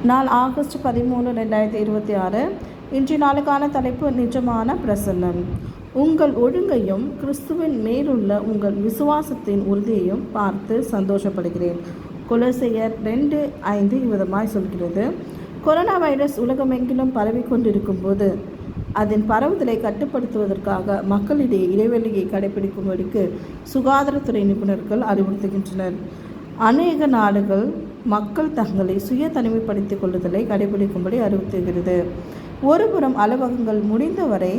நாள் ஆகஸ்ட் 13, 2026. இன்றைய நாளுக்கான தலைப்பு நிஜமான பிரசன்னம். உங்கள் ஒழுங்கையும் கிறிஸ்துவின் மேலுள்ள உங்கள் விசுவாசத்தின் உறுதியையும் பார்த்து சந்தோஷப்படுகிறேன். கொலோசையர் 2:5 இவ்விதமாய் சொல்கிறது. கொரோனா வைரஸ் உலகமெங்கிலும் பரவிக்கொண்டிருக்கும் போது அதன் பரவுதலை கட்டுப்படுத்துவதற்காக மக்களிடையே இடைவெளியை கடைபிடிக்கும்படிக்கு சுகாதாரத்துறை நிபுணர்கள் அறிவுறுத்துகின்றனர். அநேக நாடுகள் மக்கள் தங்களை சுய தனிமைப்படுத்திக் கொள்ளுதலை கடைபிடிக்கும்படி அறிவுறுத்துகிறது. ஒருபுறம் அலுவலகங்கள் முடிந்தவரை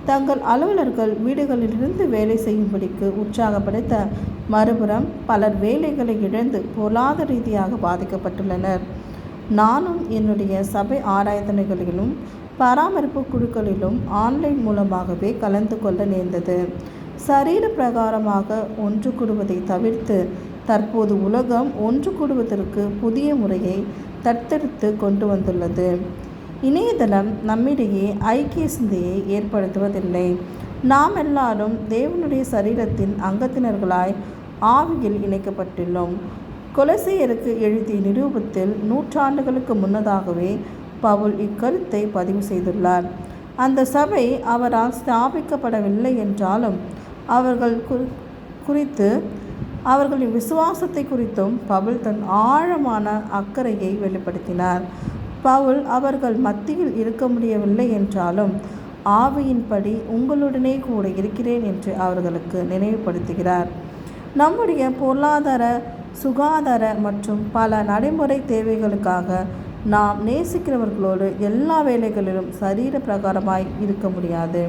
தங்கள் அலுவலர்கள் வீடுகளிலிருந்து வேலை செய்யும்படிக்கு உற்சாகப்படுத்த, மறுபுறம் பலர் வேலைகளை இழந்து பொருளாதார ரீதியாக பாதிக்கப்பட்டுள்ளனர். நானும் என்னுடைய சபை ஆராதனைகளிலும் பராமரிப்பு குழுக்களிலும் ஆன்லைன் மூலமாகவே கலந்து கொள்ள நேர்ந்தது. சரீர பிரகாரமாக ஒன்று கூடுவதை தவிர்த்து தற்போது உலகம் ஒன்று கூடுவதற்கு புதிய முறையை தத்தெடுத்து கொண்டு வந்துள்ளது. இணையதளம் நம்மிடையே ஐக்கிய சிந்தையை ஏற்படுத்துவதில்லை. நாம் எல்லாரும் தேவனுடைய சரீரத்தின் அங்கத்தினர்களாய் ஆவியில் இணைக்கப்பட்டுள்ளோம். கொலோசையருக்கு எழுதிய நிருபத்தில் நூற்றாண்டுகளுக்கு முன்னதாகவே பவுல் இக்கருத்தை பதிவு செய்துள்ளார். அந்த சபை அவரால் ஸ்தாபிக்கப்படவில்லை என்றாலும் அவர்களின் விசுவாசத்தை குறித்தும் பவுல் தன் ஆழமான அக்கறையை வெளிப்படுத்தினார். பவுல் அவர்கள் மத்தியில் இருக்க முடியவில்லை என்றாலும் ஆவியின்படி உங்களுடனே கூட இருக்கிறேன் என்று அவர்களுக்கு நினைவுபடுத்துகிறார். நம்முடைய பொருளாதார, சுகாதார மற்றும் பல நடைமுறை தேவைகளுக்காக நாம் நேசிக்கிறவர்களோடு எல்லா வேலைகளிலும் சரீர பிரகாரமாய் இருக்க முடியாது.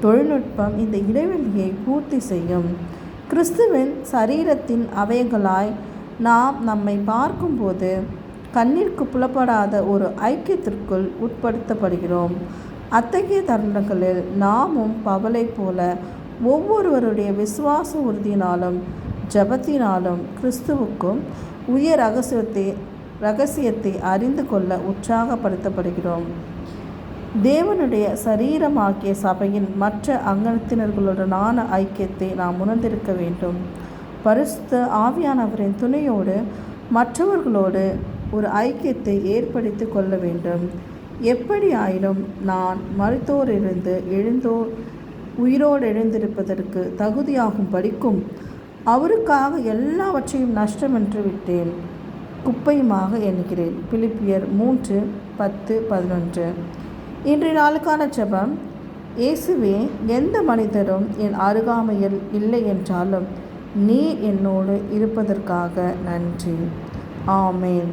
தொழில்நுட்பம் இந்த இடைவெளியை பூர்த்தி செய்யும். கிறிஸ்துவின் சரீரத்தின் அவயங்களாய் நாம் நம்மை பார்க்கும்போது கண்ணிற்கு புலப்படாத ஒரு ஐக்கியத்திற்குள் உட்படுத்தப்படுகிறோம். அத்தகைய தருணங்களில் நாமும் பவுலை போல ஒவ்வொருவருடைய விசுவாச உறுதியினாலும் ஜபத்தினாலும் கிறிஸ்துவுக்கும் உயர் ரகசியத்தை அறிந்து கொள்ள உற்சாகப்படுத்தப்படுகிறோம். தேவனுடைய சரீரமாகிய சபையின் மற்ற அங்கத்தினர்களுடனான ஐக்கியத்தை நாம் உணர்ந்திருக்க வேண்டும். பரிசுத்த ஆவியானவரின் துணையோடு மற்றவர்களோடு ஒரு ஐக்கியத்தை ஏற்படுத்தி கொள்ள வேண்டும். எப்படி ஆயினும் நான் மரித்தோரிலிருந்து உயிரோடு எழுந்திருப்பதற்கு தகுதியாகும் படிக்கும் அவருக்காக எல்லாவற்றையும் நஷ்டமென்று விட்டேன், குப்பையுமாக எண்ணுகிறேன். பிலிப்பியர் 3:10-11. இன்றைய நாளுக்கான ஜெபம். இயேசுவே, எந்த மனிதரும் என் அருகாமையில் இல்லை என்றாலும் நீர் என்னோடு இருப்பதற்காக நன்றி. ஆமேன்.